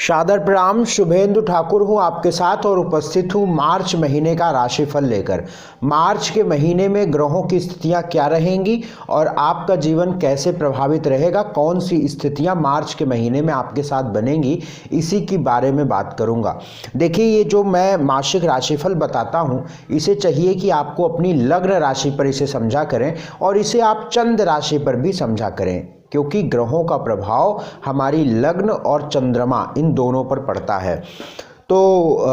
सादर प्रणाम। शुभेंदु ठाकुर हूँ आपके साथ और उपस्थित हूँ मार्च महीने का राशिफल लेकर। मार्च के महीने में ग्रहों की स्थितियाँ क्या रहेंगी और आपका जीवन कैसे प्रभावित रहेगा, कौन सी स्थितियाँ मार्च के महीने में आपके साथ बनेंगी, इसी के बारे में बात करूँगा। देखिए, ये जो मैं मासिक राशिफल बताता हूँ, इसे चाहिए कि आपको अपनी लग्न राशि पर इसे समझा करें और इसे आप चंद्र राशि पर भी समझा करें, क्योंकि ग्रहों का प्रभाव हमारी लग्न और चंद्रमा इन दोनों पर पड़ता है। तो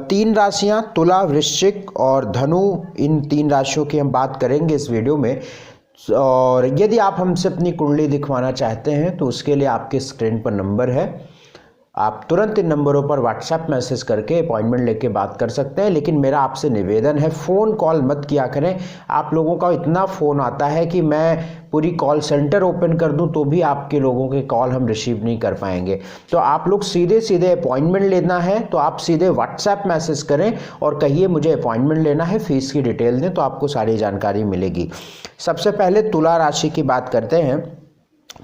तीन राशियां तुला, वृश्चिक और धनु, इन तीन राशियों की हम बात करेंगे इस वीडियो में। और यदि आप हमसे अपनी कुंडली दिखवाना चाहते हैं तो उसके लिए आपके स्क्रीन पर नंबर है, आप तुरंत इन नंबरों पर व्हाट्सएप मैसेज करके अपॉइंटमेंट लेके बात कर सकते हैं। लेकिन मेरा आपसे निवेदन है, फ़ोन कॉल मत किया करें। आप लोगों का इतना फ़ोन आता है कि मैं पूरी कॉल सेंटर ओपन कर दूं तो भी आपके लोगों के कॉल हम रिसीव नहीं कर पाएंगे। तो आप लोग सीधे सीधे अपॉइंटमेंट लेना है तो आप सीधे व्हाट्सएप मैसेज करें और कहिए मुझे अपॉइंटमेंट लेना है, फीस की डिटेल दें, तो आपको सारी जानकारी मिलेगी। सबसे पहले तुला राशि की बात करते हैं।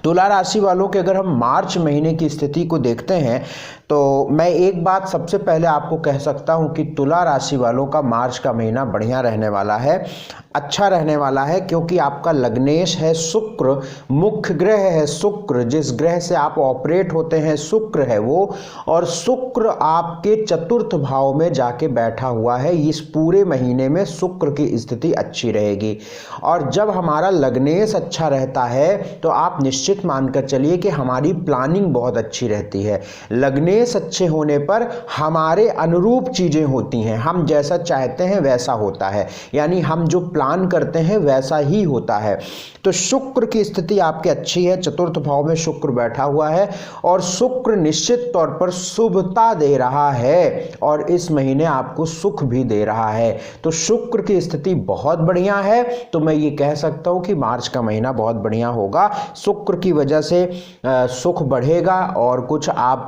तुला राशि वालों के अगर हम मार्च महीने की स्थिति को देखते हैं तो मैं एक बात सबसे पहले आपको कह सकता हूं कि तुला राशि वालों का मार्च का महीना बढ़िया रहने वाला है, अच्छा रहने वाला है, क्योंकि आपका लग्नेश है शुक्र, मुख्य ग्रह है शुक्र, जिस ग्रह से आप ऑपरेट होते हैं शुक्र है वो, और शुक्र आपके चतुर्थ भाव में जाके बैठा हुआ है। इस पूरे महीने में शुक्र की स्थिति अच्छी रहेगी। और जब हमारा लग्नेश अच्छा रहता है तो आप निश्चित मानकर चलिए कि हमारी प्लानिंग बहुत अच्छी रहती है। लग्नेश अच्छे होने पर हमारे अनुरूप चीजें होती हैं, हम जैसा चाहते हैं वैसा होता है, यानी हम जो प्लान करते हैं वैसा ही होता है। तो शुक्र की स्थिति आपकी अच्छी है, चतुर्थ भाव में शुक्र बैठा हुआ है और शुक्र निश्चित तौर पर शुभता दे रहा है और इस महीने आपको सुख भी दे रहा है। तो शुक्र की स्थिति बहुत बढ़िया है। तो मैं ये कह सकता हूं कि मार्च का महीना बहुत बढ़िया होगा। शुक्र की वजह से सुख बढ़ेगा और कुछ आप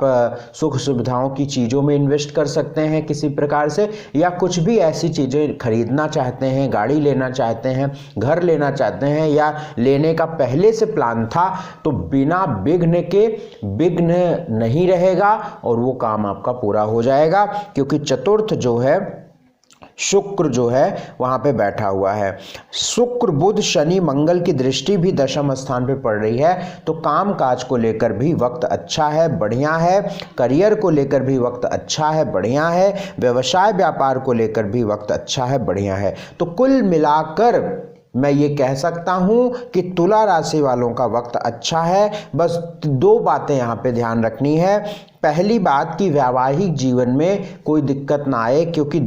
सुख सुविधाओं की चीज़ों में इन्वेस्ट कर सकते हैं किसी प्रकार से, या कुछ भी ऐसी चीज़ें खरीदना चाहते हैं, गाड़ी लेना चाहते हैं, घर लेना चाहते हैं या लेने का पहले से प्लान था, तो बिना विघ्न के विघ्न नहीं रहेगा और वो काम आपका पूरा हो जाएगा, क्योंकि चतुर्थ जो है शुक्र जो है वहां पे बैठा हुआ है। शुक्र, बुध, शनि, मंगल की दृष्टि भी दशम स्थान पे पड़ रही है। तो काम काज को लेकर भी वक्त अच्छा है, बढ़िया है। करियर को लेकर भी वक्त अच्छा है, बढ़िया है। व्यवसाय व्यापार को लेकर भी वक्त अच्छा है, बढ़िया है। तो कुल मिलाकर मैं ये कह सकता हूं कि तुला राशि वालों का वक्त अच्छा है। बस दो बातें यहाँ पे ध्यान रखनी है। पहली बात कि वैवाहिक जीवन में कोई दिक्कत ना आए, क्योंकि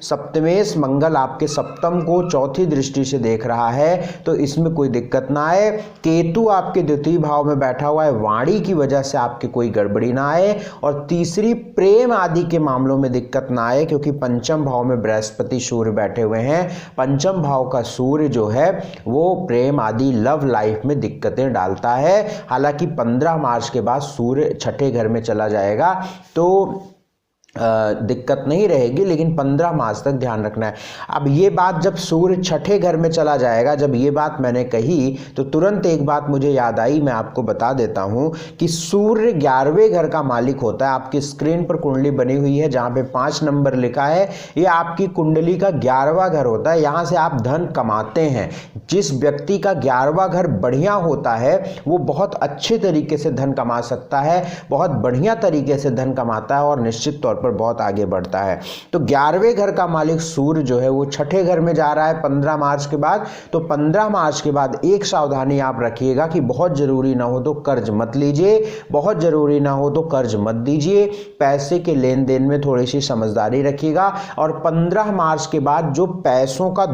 सप्तमेश मंगल आपके सप्तम को चौथी दृष्टि से देख रहा है, तो इसमें कोई दिक्कत ना आए। केतु आपके द्वितीय भाव में बैठा हुआ है, वाणी की वजह से आपके कोई गड़बड़ी ना आए। और तीसरी, प्रेम आदि के मामलों में दिक्कत ना आए, क्योंकि पंचम भाव में बृहस्पति सूर्य बैठे हुए हैं। पंचम भाव का सूर्य जो है वो प्रेम आदि लव लाइफ में दिक्कतें डालता है। हालांकि 15 मार्च के बाद सूर्य छठे घर में चला जाएगा तो दिक्कत नहीं रहेगी, लेकिन 15 मार्च तक ध्यान रखना है। अब ये बात, जब सूर्य छठे घर में चला जाएगा, जब ये बात मैंने कही तो तुरंत एक बात मुझे याद आई, मैं आपको बता देता हूं कि सूर्य 11वें घर का मालिक होता है। आपकी स्क्रीन पर कुंडली बनी हुई है जहां पे 5 नंबर लिखा है, ये आपकी कुंडली का 11वां घर होता है। यहां से आप धन कमाते हैं। जिस व्यक्ति का 11वां घर बढ़िया होता है वो बहुत अच्छे तरीके से धन कमा सकता है, बहुत बढ़िया तरीके से धन कमाता है और निश्चित तौर पर बहुत आगे बढ़ता है। तो 11वें घर का मालिक सूर्य जो है वो छठे घर में जा रहा है 15 मार्च के बाद। तो 15 मार्च के बाद एक सावधानी आप रखिएगा कि बहुत जरूरी ना हो तो कर्ज मत लीजिए, बहुत जरूरी ना हो तो कर्ज मत दीजिए। पैसे के लेन देन में थोड़ी सी समझदारी रखिएगा। और 15 मार्च के बाद जो पैसों का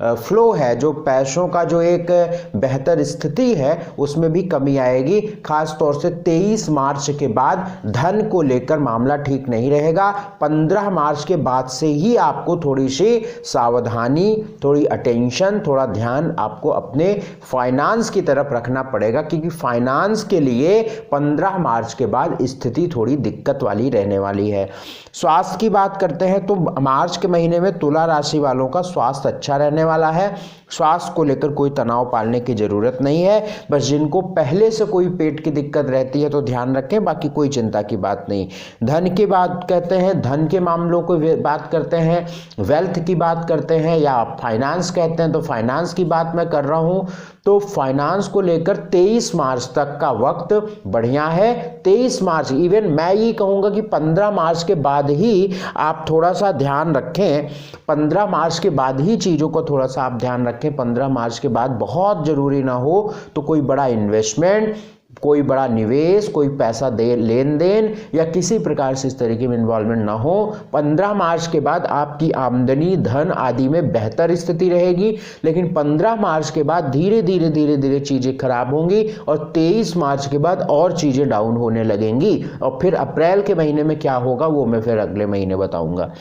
फ्लो है, जो पैसों का जो एक बेहतर स्थिति है, उसमें भी कमी आएगी। खास तौर से 23 मार्च के बाद धन को लेकर मामला ठीक नहीं रहेगा। 15 मार्च के बाद से ही आपको थोड़ी सी सावधानी, थोड़ी अटेंशन, थोड़ा ध्यान आपको अपने फाइनेंस की तरफ रखना पड़ेगा, क्योंकि फाइनेंस के लिए 15 मार्च के बाद स्थिति थोड़ी दिक्कत वाली रहने वाली है। स्वास्थ्य की बात करते हैं तो मार्च के महीने में तुला राशि वालों का स्वास्थ्य अच्छा रहने वाला है। स्वास्थ्य को लेकर कोई तनाव पालने की ज़रूरत नहीं है। बस जिनको पहले से कोई पेट की दिक्कत रहती है तो ध्यान रखें, बाकी कोई चिंता की बात नहीं। धन की बात कहते हैं, धन के मामलों को बात करते हैं, वेल्थ की बात करते हैं, या फाइनेंस कहते हैं तो फाइनेंस की बात मैं कर रहा हूँ। तो फाइनेंस को लेकर 23 मार्च तक का वक्त बढ़िया है। 23 मार्च, इवन मैं ये कहूँगा कि 15 मार्च के बाद ही आप थोड़ा सा ध्यान रखें। 15 मार्च के बाद ही चीज़ों को थोड़ा सा आप ध्यान रखें। 15 मार्च के बाद बहुत ज़रूरी ना हो तो कोई बड़ा इन्वेस्टमेंट, कोई बड़ा निवेश, कोई पैसा दे लेन देन या किसी प्रकार से इस तरीके में इन्वॉल्वमेंट ना हो। 15 मार्च के बाद आपकी आमदनी, धन आदि में बेहतर स्थिति रहेगी, लेकिन 15 मार्च के बाद धीरे धीरे चीज़ें खराब होंगी और 23 मार्च के बाद और चीज़ें डाउन होने लगेंगी। और फिर अप्रैल के महीने में क्या होगा वो मैं फिर अगले महीने बताऊंगा।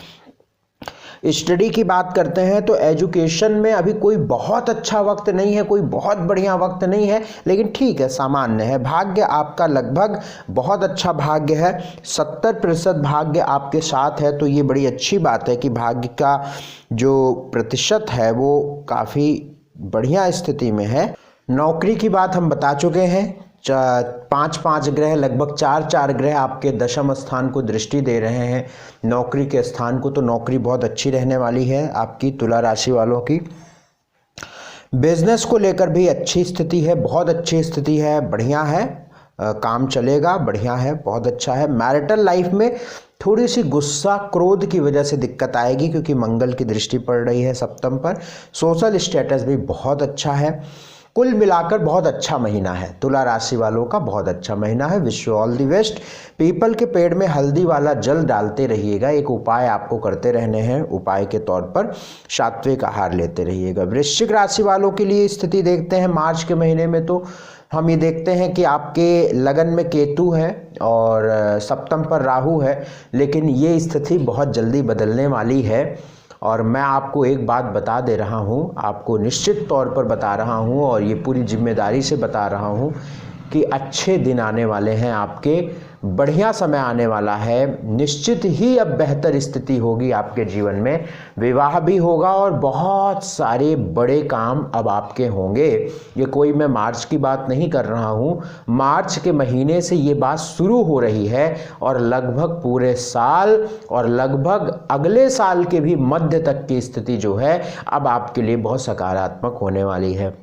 स्टडी की बात करते हैं तो एजुकेशन में अभी कोई बहुत अच्छा वक्त नहीं है, कोई बहुत बढ़िया वक्त नहीं है, लेकिन ठीक है, सामान्य है। भाग्य आपका लगभग बहुत अच्छा भाग्य है, 70% भाग्य आपके साथ है। तो ये बड़ी अच्छी बात है कि भाग्य का जो प्रतिशत है वो काफ़ी बढ़िया स्थिति में है। नौकरी की बात हम बता चुके हैं। 5 ग्रह, लगभग 4 ग्रह आपके दशम स्थान को दृष्टि दे रहे हैं, नौकरी के स्थान को। तो नौकरी बहुत अच्छी रहने वाली है आपकी तुला राशि वालों की। बिजनेस को लेकर भी अच्छी स्थिति है, बहुत अच्छी स्थिति है, बढ़िया है, काम चलेगा, बढ़िया है, बहुत अच्छा है। मैरिटल लाइफ में थोड़ी सी गुस्सा, क्रोध की वजह से दिक्कत आएगी क्योंकि मंगल की दृष्टि पड़ रही है सप्तम पर। सोशल स्टेटस भी बहुत अच्छा है। कुल मिलाकर बहुत अच्छा महीना है, तुला राशि वालों का बहुत अच्छा महीना है। Wish you all the best. People के पेड़ में हल्दी वाला जल डालते रहिएगा, एक उपाय आपको करते रहने हैं। उपाय के तौर पर सात्विक आहार लेते रहिएगा। वृश्चिक राशि वालों के लिए स्थिति देखते हैं मार्च के महीने में। तो हम ये देखते हैं कि आपके लगन में केतु है और सप्तम पर राहु है, लेकिन ये स्थिति बहुत जल्दी बदलने वाली है। और मैं आपको एक बात बता दे रहा हूँ, आपको निश्चित तौर पर बता रहा हूँ और ये पूरी जिम्मेदारी से बता रहा हूँ कि अच्छे दिन आने वाले हैं आपके, बढ़िया समय आने वाला है। निश्चित ही अब बेहतर स्थिति होगी आपके जीवन में, विवाह भी होगा और बहुत सारे बड़े काम अब आपके होंगे। ये कोई मैं मार्च की बात नहीं कर रहा हूँ, मार्च के महीने से ये बात शुरू हो रही है और लगभग पूरे साल और लगभग अगले साल के भी मध्य तक की स्थिति जो है अब आपके लिए बहुत सकारात्मक होने वाली है।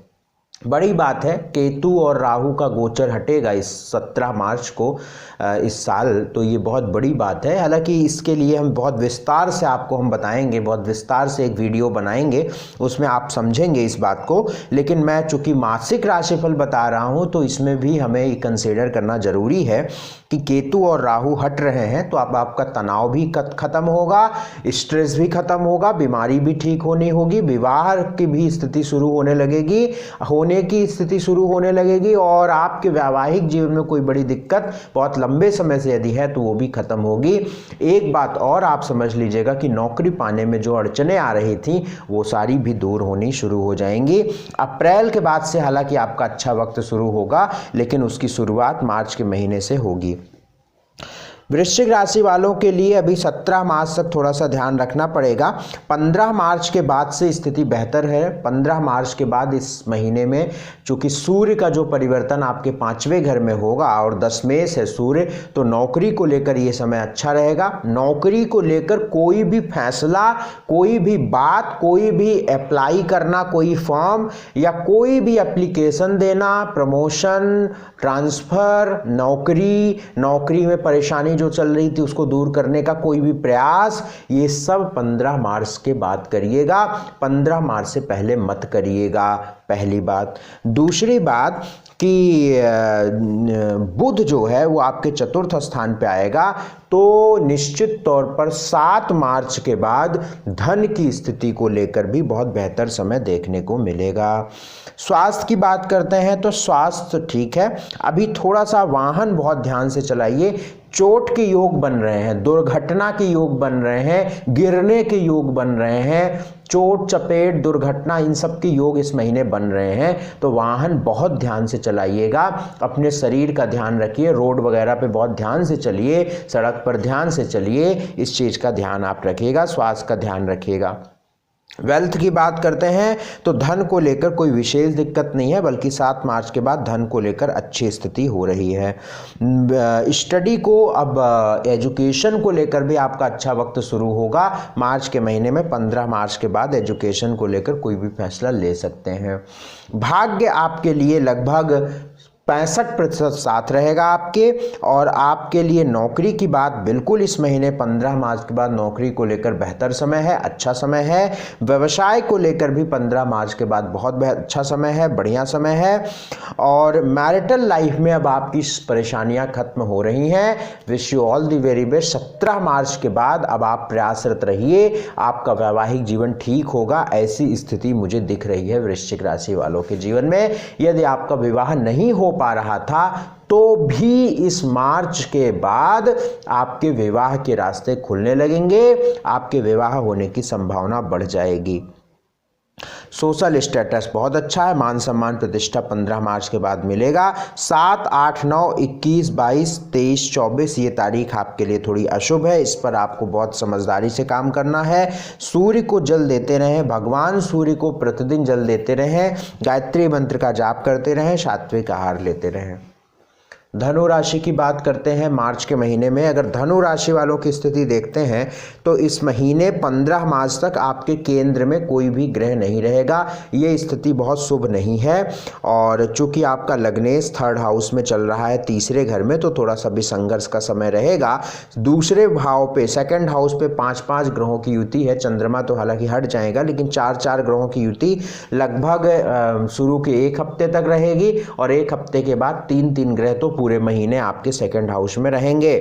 बड़ी बात है, केतु और राहु का गोचर हटेगा इस 17 मार्च को इस साल, तो ये बहुत बड़ी बात है। हालांकि इसके लिए हम बहुत विस्तार से आपको हम बताएंगे, बहुत विस्तार से एक वीडियो बनाएंगे, उसमें आप समझेंगे इस बात को। लेकिन मैं चूंकि मासिक राशिफल बता रहा हूँ तो इसमें भी हमें कंसीडर करना ज़रूरी है कि केतु और राहु हट रहे हैं तो अब आपका तनाव भी खत्म होगा, स्ट्रेस भी खत्म होगा, बीमारी भी ठीक होनी होगी, विवाह की भी स्थिति शुरू होने लगेगी, होने की स्थिति शुरू होने लगेगी और आपके वैवाहिक जीवन में कोई बड़ी दिक्कत बहुत लंबे समय से यदि है तो वो भी खत्म होगी। एक बात और आप समझ लीजिएगा कि नौकरी पाने में जो अड़चनें आ रही थी वो सारी भी दूर होनी शुरू हो जाएंगी। अप्रैल के बाद से हालांकि आपका अच्छा वक्त शुरू होगा, लेकिन उसकी शुरुआत मार्च के महीने से होगी। वृश्चिक राशि वालों के लिए अभी 17 मार्च तक थोड़ा सा ध्यान रखना पड़ेगा। 15 मार्च के बाद से स्थिति बेहतर है। 15 मार्च के बाद इस महीने में चूंकि सूर्य का जो परिवर्तन आपके 5वें घर में होगा और 10मेष है सूर्य, तो नौकरी को लेकर ये समय अच्छा रहेगा। नौकरी को लेकर कोई भी फैसला, कोई भी बात, कोई भी अप्लाई करना, कोई फॉर्म या कोई भी एप्लीकेशन देना, प्रमोशन, ट्रांसफ़र, नौकरी में परेशानी जो चल रही थी उसको दूर करने का कोई भी प्रयास, ये सब 15 मार्च के बाद करिएगा, 15 मार्च से पहले मत करिएगा, पहली बात। दूसरी बात कि बुध जो है वो आपके चतुर्थ स्थान पे आएगा, तो निश्चित तौर पर 7 मार्च के बाद धन की स्थिति को लेकर भी बहुत बेहतर समय देखने को मिलेगा। स्वास्थ्य की बात करते हैं तो स्वास्थ्य ठीक है, अभी थोड़ा सा वाहन बहुत ध्यान से चलाइए। चोट के योग बन रहे हैं, दुर्घटना के योग बन रहे हैं, गिरने के योग बन रहे हैं, चोट चपेट दुर्घटना इन सब के योग इस महीने बन रहे हैं, तो वाहन बहुत ध्यान से चलाइएगा, अपने शरीर का ध्यान रखिए, रोड वगैरह पे बहुत ध्यान से चलिए, सड़क पर ध्यान से चलिए, इस चीज़ का ध्यान आप रखिएगा, स्वास्थ्य का ध्यान रखिएगा। वेल्थ की बात करते हैं तो धन को लेकर कोई विशेष दिक्कत नहीं है, बल्कि 7 मार्च के बाद धन को लेकर अच्छी स्थिति हो रही है। स्टडी को, अब एजुकेशन को लेकर भी आपका अच्छा वक्त शुरू होगा मार्च के महीने में। 15 मार्च के बाद एजुकेशन को लेकर कोई भी फैसला ले सकते हैं। भाग्य आपके लिए लगभग 65% साथ रहेगा आपके। और आपके लिए नौकरी की बात, बिल्कुल इस महीने 15 मार्च के बाद नौकरी को लेकर बेहतर समय है, अच्छा समय है। व्यवसाय को लेकर भी 15 मार्च के बाद बहुत अच्छा समय है, बढ़िया समय है। और मैरिटल लाइफ में अब आपकी परेशानियां खत्म हो रही हैं। Wish you all the very best. 17 मार्च के बाद अब आप प्रयासरत रहिए, आपका वैवाहिक जीवन ठीक होगा, ऐसी स्थिति मुझे दिख रही है वृश्चिक राशि वालों के जीवन में। यदि आपका विवाह नहीं हो पा रहा था तो भी इस मार्च के बाद आपके विवाह के रास्ते खुलने लगेंगे, आपके विवाह होने की संभावना बढ़ जाएगी। सोशल स्टेटस बहुत अच्छा है, मान सम्मान प्रतिष्ठा 15 मार्च के बाद मिलेगा। 7, 8, 9, 21, 22, 23, 24 ये तारीख आपके लिए थोड़ी अशुभ है, इस पर आपको बहुत समझदारी से काम करना है। सूर्य को जल देते रहें, भगवान सूर्य को प्रतिदिन जल देते रहें, गायत्री मंत्र का जाप करते रहें, सात्विक आहार लेते रहें। धनु राशि की बात करते हैं मार्च के महीने में। अगर धनु राशि वालों की स्थिति देखते हैं तो इस महीने 15 मार्च तक आपके केंद्र में कोई भी ग्रह नहीं रहेगा, ये स्थिति बहुत शुभ नहीं है। और चूंकि आपका लग्नेश 3rd हाउस में चल रहा है, तीसरे घर में, तो थोड़ा सा भी संघर्ष का समय रहेगा। दूसरे भाव पे 2nd हाउस पे 5-5 ग्रहों की युति है। चंद्रमा तो हालांकि हट जाएगा, लेकिन 4-4 ग्रहों की युति लगभग शुरू के 1 हफ्ते तक रहेगी और 1 हफ्ते के बाद 3-3 ग्रह तो पूरे महीने आपके 2nd हाउस में रहेंगे।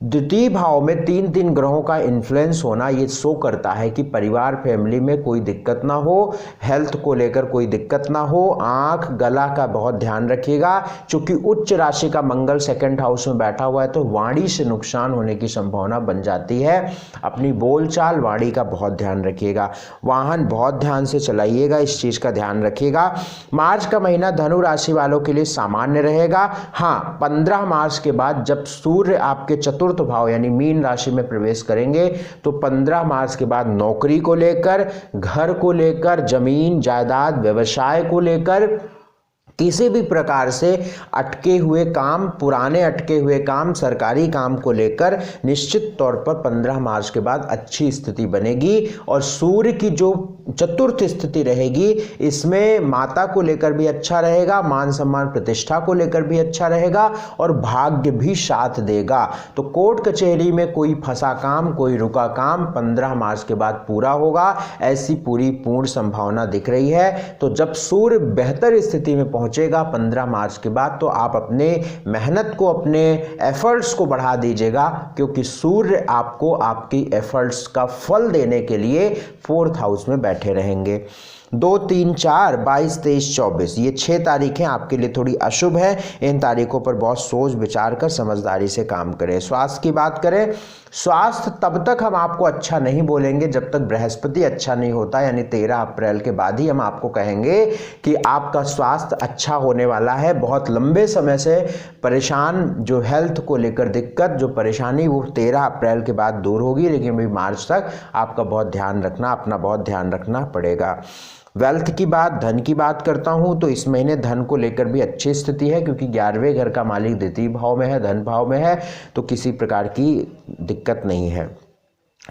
द्वितीय भाव में 3-3 ग्रहों का इन्फ्लुएंस होना ये शो करता है कि परिवार फैमिली में कोई दिक्कत ना हो, हेल्थ को लेकर कोई दिक्कत ना हो, आंख गला का बहुत ध्यान रखिएगा। चूंकि उच्च राशि का मंगल 2nd हाउस में बैठा हुआ है तो वाणी से नुकसान होने की संभावना बन जाती है। अपनी बोलचाल वाणी का बहुत ध्यान रखिएगा। वाहन बहुत ध्यान से चलाइएगा, इस चीज का ध्यान रखिएगा। मार्च का महीना धनु राशि वालों के लिए सामान्य रहेगा। हाँ, 15 मार्च के बाद जब सूर्य आपके चतुर्थ भाव यानी मीन राशि में प्रवेश करेंगे तो 15 मार्च के बाद नौकरी को लेकर, घर को लेकर, जमीन जायदाद, व्यवसाय को लेकर, किसी भी प्रकार से अटके हुए काम, पुराने अटके हुए काम, सरकारी काम को लेकर निश्चित तौर पर 15 मार्च के बाद अच्छी स्थिति बनेगी। और सूर्य की जो चतुर्थ स्थिति रहेगी इसमें माता को लेकर भी अच्छा रहेगा, मान सम्मान प्रतिष्ठा को लेकर भी अच्छा रहेगा और भाग्य भी साथ देगा। तो कोर्ट कचहरी में कोई फंसा काम, कोई रुका काम 15 मार्च के बाद पूरा होगा, ऐसी पूर्ण संभावना दिख रही है। तो जब सूर्य बेहतर स्थिति में पहुंचेगा 15 मार्च के बाद तो आप अपने मेहनत को, अपने एफर्ट्स को बढ़ा दीजिएगा, क्योंकि सूर्य आपको आपकी एफर्ट्स का फल देने के लिए 4th हाउस में बैठे रहेंगे। 2, 3, 4, 22, 23, 24 ये 6 तारीखें आपके लिए थोड़ी अशुभ है। इन तारीखों पर बहुत सोच विचार कर समझदारी से काम करें। स्वास्थ्य की बात करें, स्वास्थ्य तब तक हम आपको अच्छा नहीं बोलेंगे जब तक बृहस्पति अच्छा नहीं होता, यानी 13 अप्रैल के बाद ही हम आपको कहेंगे कि आपका स्वास्थ्य अच्छा होने वाला है। बहुत लंबे समय से परेशान, जो हेल्थ को लेकर दिक्कत, जो परेशानी, वो 13 अप्रैल के बाद दूर होगी, लेकिन अभी मार्च तक आपका बहुत ध्यान रखना, अपना बहुत ध्यान रखना पड़ेगा। वेल्थ की बात, धन की बात करता हूं तो इस महीने धन को लेकर भी अच्छी स्थिति है, क्योंकि 11वें घर का मालिक द्वितीय भाव में है, धन भाव में है, तो किसी प्रकार की दिक्कत नहीं है।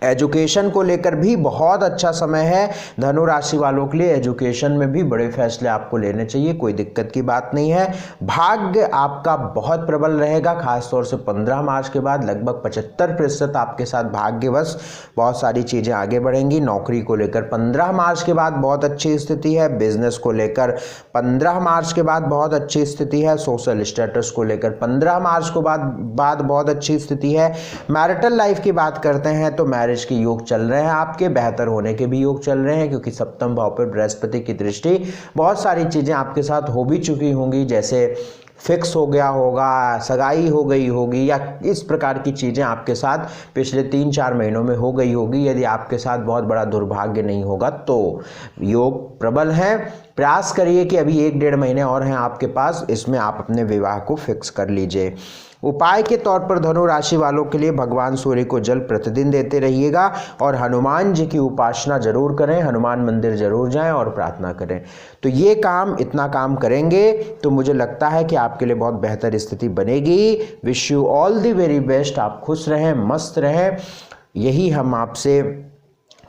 एजुकेशन को लेकर भी बहुत अच्छा समय है धनु राशि वालों के लिए। एजुकेशन में भी बड़े फैसले आपको लेने चाहिए, कोई दिक्कत की बात नहीं है। भाग्य आपका बहुत प्रबल रहेगा, खासतौर से 15 मार्च के बाद लगभग 75% आपके साथ भाग्यवश बहुत सारी चीज़ें आगे बढ़ेंगी। नौकरी को लेकर 15 मार्च के बाद बहुत अच्छी स्थिति है। बिजनेस को लेकर 15 मार्च के बाद बहुत अच्छी स्थिति है। सोशल स्टेटस को लेकर 15 मार्च को बाद बहुत अच्छी स्थिति है। मैरिटल लाइफ की बात करते हैं तो मैरिज के योग चल रहे हैं आपके, बेहतर होने के भी योग चल रहे हैं, क्योंकि सप्तम भाव पर बृहस्पति की दृष्टि, बहुत सारी चीजें आपके साथ हो भी चुकी होंगी, जैसे फिक्स हो गया होगा, सगाई हो गई होगी, या इस प्रकार की चीज़ें आपके साथ पिछले 3-4 महीनों में हो गई होगी। यदि आपके साथ बहुत बड़ा दुर्भाग्य नहीं होगा तो योग प्रबल है। प्रयास करिए कि अभी 1-1.5 महीने और हैं आपके पास, इसमें आप अपने विवाह को फिक्स कर लीजिए। उपाय के तौर पर धनु राशि वालों के लिए भगवान सूर्य को जल प्रतिदिन देते रहिएगा और हनुमान जी की उपासना जरूर करें, हनुमान मंदिर जरूर जाएं और प्रार्थना करें। तो ये काम, इतना काम करेंगे तो मुझे लगता है कि आपके लिए बहुत बेहतर स्थिति बनेगी। Wish you all the very best. आप खुश रहें, मस्त रहें, यही हम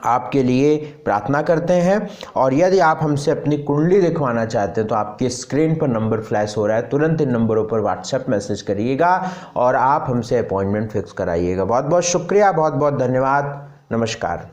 आपके लिए प्रार्थना करते हैं। और यदि आप हमसे अपनी कुंडली दिखवाना चाहते हैं तो आपके स्क्रीन पर नंबर फ्लैश हो रहा है, तुरंत इन नंबरों पर व्हाट्सएप मैसेज करिएगा और आप हमसे अपॉइंटमेंट फिक्स कराइएगा। बहुत बहुत शुक्रिया, बहुत बहुत धन्यवाद, नमस्कार।